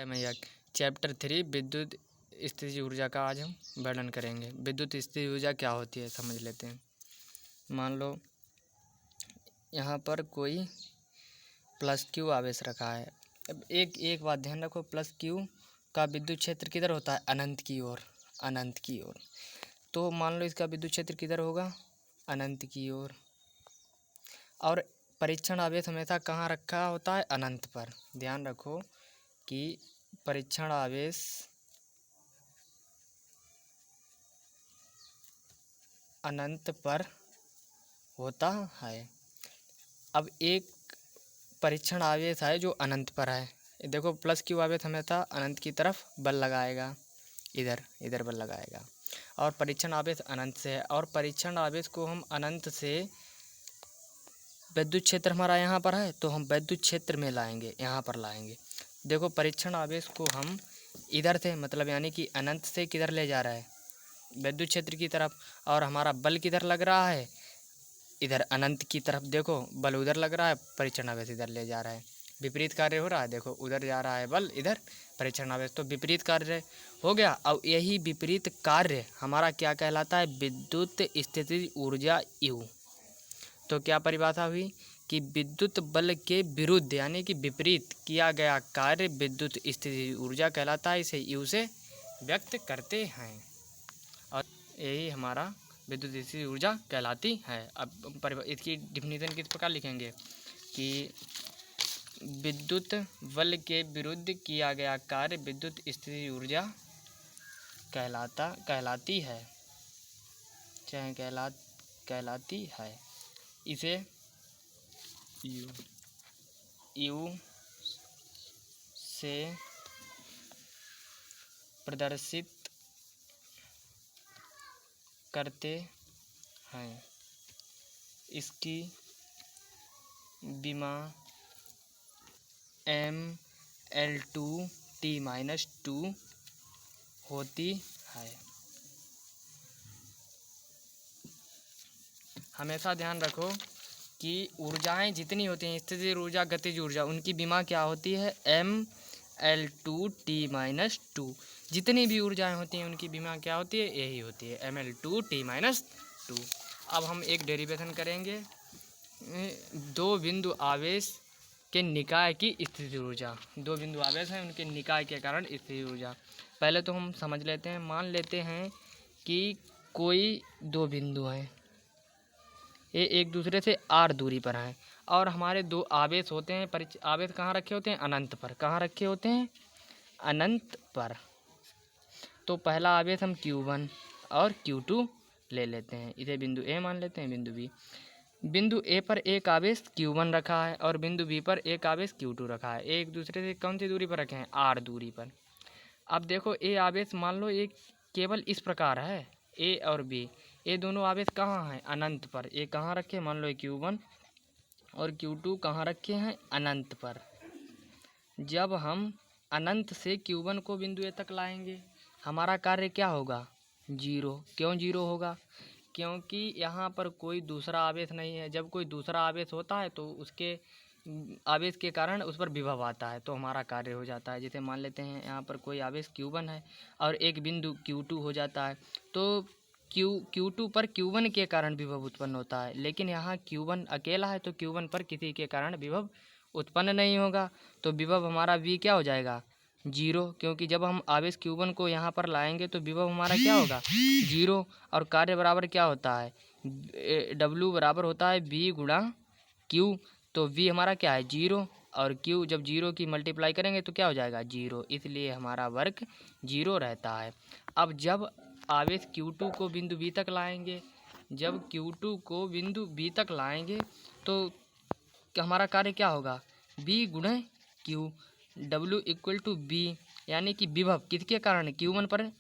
मैया चैप्टर 3 विद्युत स्थितिज ऊर्जा का आज हम वर्णन करेंगे। विद्युत स्थितिज ऊर्जा क्या होती है समझ लेते हैं। मान लो यहाँ पर कोई प्लस क्यू आवेश रखा है। अब एक बात ध्यान रखो, प्लस क्यू का विद्युत क्षेत्र किधर होता है? अनंत की ओर, अनंत की ओर। तो मान लो इसका विद्युत क्षेत्र किधर होगा? अनंत की ओर। और परीक्षण आवेश हमेशा कहाँ रखा होता है? अनंत पर। ध्यान रखो कि परीक्षण आवेश अनंत पर होता है। अब एक परीक्षण आवेश है जो अनंत पर है। देखो प्लस क्यू आवेश हमेशा अनंत की तरफ बल लगाएगा, इधर बल लगाएगा। और परीक्षण आवेश अनंत से है, और परीक्षण आवेश को हम अनंत से विद्युत क्षेत्र हमारा यहाँ पर है तो हम विद्युत क्षेत्र में लाएंगे, यहाँ पर लाएंगे। देखो परीक्षण आवेश को हम इधर से मतलब यानी कि अनंत से किधर ले जा रहा है? विद्युत क्षेत्र की तरफ। और हमारा बल किधर लग रहा है? इधर अनंत की तरफ। देखो बल उधर लग रहा है, परीक्षण आवेश इधर ले जा रहा है। विपरीत कार्य हो रहा है। देखो उधर जा रहा है बल, इधर परीक्षण आवेश, तो विपरीत कार्य हो गया। और यही विपरीत कार्य हमारा क्या कहलाता है? विद्युत स्थितिज ऊर्जा यू। तो क्या परिभाषा हुई कि विद्युत बल के विरुद्ध यानी कि विपरीत किया गया कार्य विद्युत स्थितिज ऊर्जा कहलाता है। इसे यू से व्यक्त करते हैं और यही हमारा विद्युत स्थितिज ऊर्जा कहलाती है। अब इसकी डिफिनीशन किस प्रकार लिखेंगे कि विद्युत बल के विरुद्ध किया गया कार्य विद्युत स्थितिज ऊर्जा कहलाती है, चाहे कहलाती है। इसे यू से प्रदर्शित करते हैं। इसकी विमा mL2T-2 होती है। हमेशा ध्यान रखो कि ऊर्जाएं जितनी होती हैं, स्थितिज ऊर्जा, गतिज ऊर्जा, उनकी विमा क्या होती है? mL2T-2। जितनी भी ऊर्जाएं होती हैं उनकी विमा क्या होती है? यही होती है, mL2T-2। अब हम एक डेरिवेशन करेंगे दो बिंदु आवेश के निकाय की स्थितिज ऊर्जा। दो बिंदु आवेश हैं, उनके निकाय के कारण स्थितिज ऊर्जा। पहले तो हम समझ लेते हैं, मान लेते हैं कि कोई दो बिंदु हैं, ये एक दूसरे से r दूरी पर हैं और हमारे दो आवेश होते हैं। आवेश कहाँ रखे होते हैं? अनंत पर। कहाँ रखे होते हैं? अनंत पर। तो पहला आवेश हम Q1 और Q2 ले लेते हैं। इसे बिंदु A मान लेते हैं, बिंदु B। बिंदु A पर एक आवेश Q1 रखा है और बिंदु B पर एक आवेश Q2 रखा है। एक दूसरे से कौन सी दूरी पर रखे हैं? r दूरी पर। अब देखो A आवेश मान लो एक केवल इस प्रकार है, A और B, ये दोनों आवेश कहाँ हैं? अनंत पर। ये कहाँ रखे? मान लो Q1 और Q2 कहाँ रखे हैं? अनंत पर। जब हम अनंत से Q1 को बिंदु A तक लाएंगे, हमारा कार्य क्या होगा? 0। क्यों 0 होगा? क्योंकि यहाँ पर कोई दूसरा आवेश नहीं है। जब कोई दूसरा आवेश होता है तो उसके आवेश के कारण उस पर विभव आता है, तो हमारा कार्य हो जाता है। जैसे मान लेते हैं यहाँ पर कोई आवेश Q1 है और एक बिंदु Q2 हो जाता है, तो Q2 पर Q1 के कारण विभव उत्पन्न होता है। लेकिन यहाँ Q1 अकेला है तो Q1 पर किसी के कारण विभव उत्पन्न नहीं होगा, तो विभव हमारा V क्या हो जाएगा? 0। क्योंकि जब हम आवेश Q1 को यहाँ पर लाएंगे तो विभव हमारा क्या होगा? 0। और कार्य बराबर क्या होता है? W बराबर होता है V गुणा Q। तो V हमारा क्या है? 0। और Q जब 0 की मल्टीप्लाई करेंगे तो क्या हो जाएगा? 0। इसलिए हमारा वर्क 0 रहता है। अब जब आवेश Q2 को बिंदु B तक लाएंगे, जब Q2 को बिंदु B तक लाएंगे तो हमारा कार्य क्या होगा? B गुणे Q। W equal to B, यानी कि विभव किसके कारण? Q1 पर,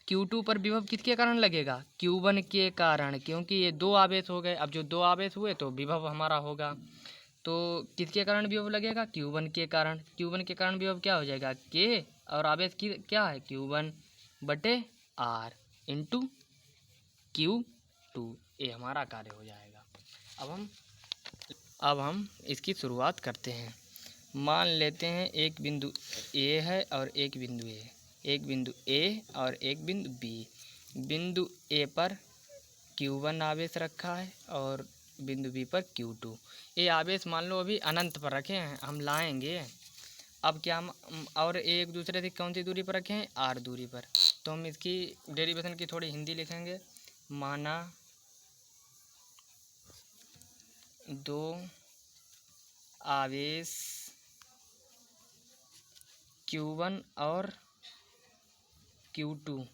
Q2 पर विभव किसके कारण लगेगा? Q1 के कारण, क्योंकि ये दो आवेश हो गए। अब जो दो आवेश हुए तो विभव हमारा होगा, तो किसके कारण विभव लगेगा? Q1 के कारण। Q1 के कारण विभव क्या हो जाएगा? K और आवेश की क्या है? Q1 बटे R इंटू Q2। ये हमारा कार्य हो जाएगा। अब हम इसकी शुरुआत करते हैं। मान लेते हैं एक बिंदु ए है और एक बिंदु ए, एक बिंदु ए और एक बिंदु बी। बिंदु ए पर Q1 आवेश रखा है और बिंदु बी पर Q2। ये आवेश मान लो अभी अनंत पर रखे हैं, हम लाएंगे। अब क्या हम और एक दूसरे से कौन सी दूरी पर रखे हैं, R दूरी पर। तो हम इसकी डेरिवेशन की थोड़ी हिंदी लिखेंगे। माना दो आवेश Q1 और Q2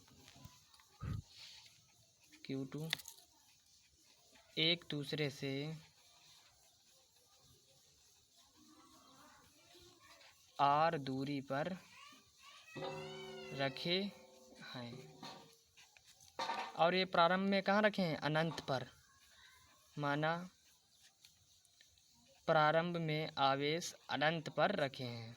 एक दूसरे से R दूरी पर रखे हैं और ये प्रारंभ में कहाँ रखे हैं, अनंत पर। माना प्रारंभ में आवेश अनंत पर रखे हैं।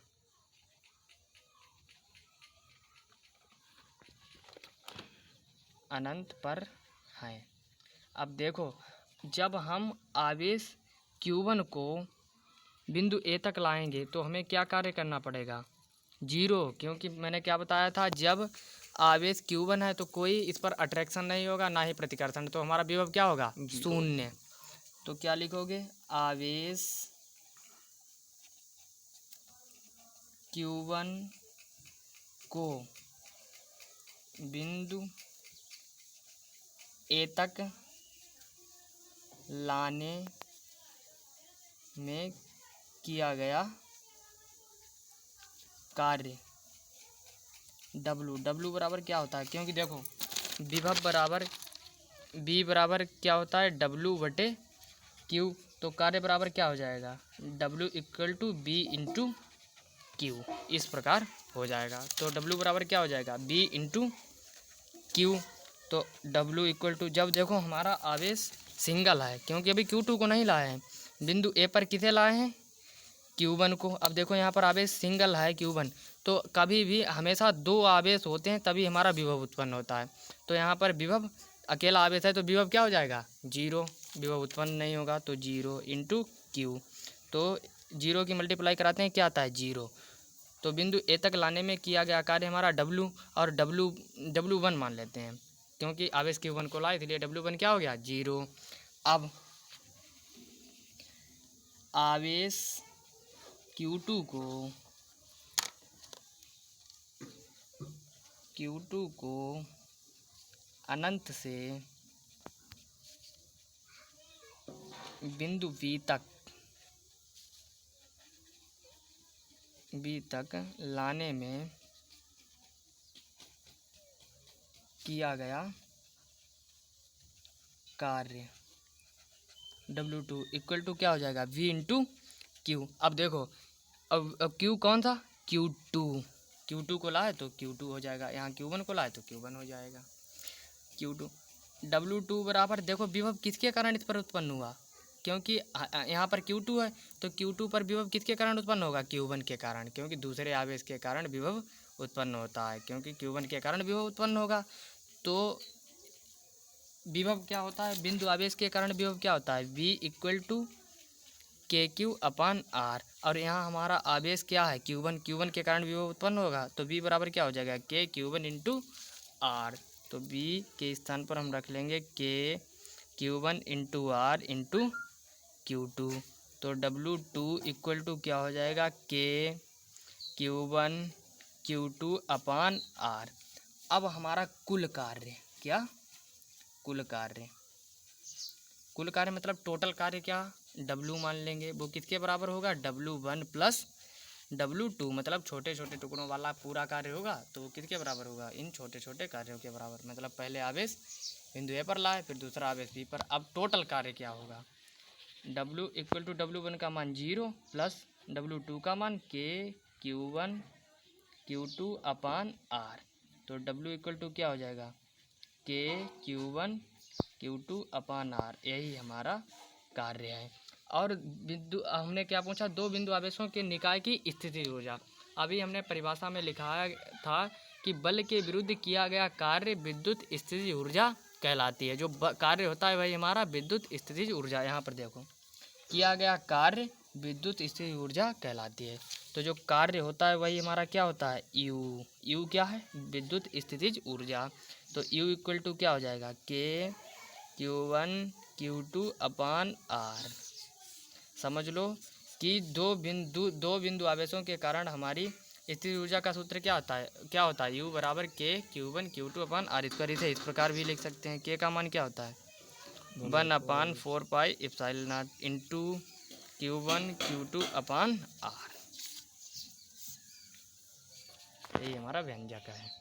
अनंत पर है। अब देखो, जब हम आवेश Q1 को बिंदु ए तक लाएंगे तो हमें क्या कार्य करना पड़ेगा, 0, क्योंकि मैंने क्या बताया था, जब आवेश Q1 है तो कोई इस पर अट्रैक्शन नहीं होगा, ना ही प्रतिकर्षण, तो हमारा विभव क्या होगा, 0। तो क्या लिखोगे, आवेश Q1 को बिंदु ए तक लाने में किया गया कार्य W बराबर क्या होता है, क्योंकि देखो विभव बराबर B बराबर क्या होता है, W/Q। तो कार्य बराबर क्या हो जाएगा, W = B × Q, इस प्रकार हो जाएगा। तो W बराबर क्या हो जाएगा, B × Q। तो W = जब देखो हमारा आवेश सिंगल है, क्योंकि अभी Q2 को नहीं लाए हैं, बिंदु ए पर किसे लाए हैं, Q1 को। अब देखो यहाँ पर आवेश सिंगल है Q1, तो कभी भी हमेशा 2 आवेश होते हैं तभी हमारा विभव उत्पन्न होता है। तो यहाँ पर विभव अकेला आवेश है तो विभव क्या हो जाएगा, 0, विभव उत्पन्न नहीं होगा तो 0 × Q। तो 0 की मल्टीप्लाई कराते हैं, क्या आता है, 0। तो बिंदु ए तक लाने में किया गया कार्य हमारा W, और W1 मान लेते हैं, क्योंकि आवेश Q1 को लाए इसलिए W1 क्या हो गया, 0। अब आवेश Q2 को अनंत से बिंदु B तक लाने में किया गया कार्य W2 = क्या हो जाएगा, V × Q। अब देखो, अब Q कौन सा, Q2 को लाए तो Q2 हो जाएगा, यहाँ Q1 को लाए तो Q1 हो जाएगा, Q2। W2 बराबर देखो विभव किसके कारण इस पर उत्पन्न हुआ, क्योंकि यहाँ पर Q2 है तो Q2 पर विभव किसके कारण उत्पन्न होगा, Q1 के कारण, क्योंकि दूसरे आवेश के कारण विभव उत्पन्न होता है, क्योंकि Q1 के कारण विभव उत्पन्न होगा। तो विभव क्या होता है, बिंदु आवेश के कारण विभव क्या होता है, V = KQ/R। और यहाँ हमारा आवेश क्या है, Q1 के कारण विभव उत्पन्न होगा, तो V बराबर क्या हो जाएगा, KQ1 × R। तो B के स्थान पर हम रख लेंगे KQ1 × R × Q2। तो W2 = क्या हो जाएगा, KQ1 Q2/R। अब हमारा कुल कार्य क्या, कुल कार्य मतलब टोटल कार्य क्या, W मान लेंगे, वो किसके बराबर होगा, W1 + W2, मतलब छोटे छोटे टुकड़ों वाला पूरा कार्य होगा तो किसके बराबर होगा, इन छोटे छोटे कार्यों के बराबर। मतलब पहले आवेश बिंदु ए पर लाए, फिर दूसरा आवेश बी पर। अब टोटल कार्य क्या होगा, W = W1 का मान 0 + W2 का मान KQ1 Q2/R। तो W = क्या हो जाएगा, KQ1 Q2/R। यही हमारा कार्य है। और बिंदु हमने क्या पूछा, 2 बिंदु आवेशों के निकाय की स्थिति ऊर्जा। अभी हमने परिभाषा में लिखा था कि बल के विरुद्ध किया गया कार्य विद्युत स्थिति ऊर्जा कहलाती है। जो कार्य होता है वही हमारा विद्युत स्थिति ऊर्जा। यहाँ पर देखो, किया गया कार्य विद्युत स्थितिज ऊर्जा कहलाती है। तो जो कार्य होता है वही हमारा क्या होता है, यू। यू क्या है, विद्युत स्थितिज ऊर्जा। तो यू इक्वल टू क्या हो जाएगा, के Q1 Q2 अपान आर। समझ लो कि दो बिंदु आवेशों के कारण हमारी स्थितिज ऊर्जा का सूत्र क्या होता है यू बराबर के Q1 Q2 upon are square. इसे इस प्रकार भी लिख सकते हैं, के का मान क्या होता है 1/4 pi epsilon not into Q1 Q2 upon R. यही हमारा व्यंजक है।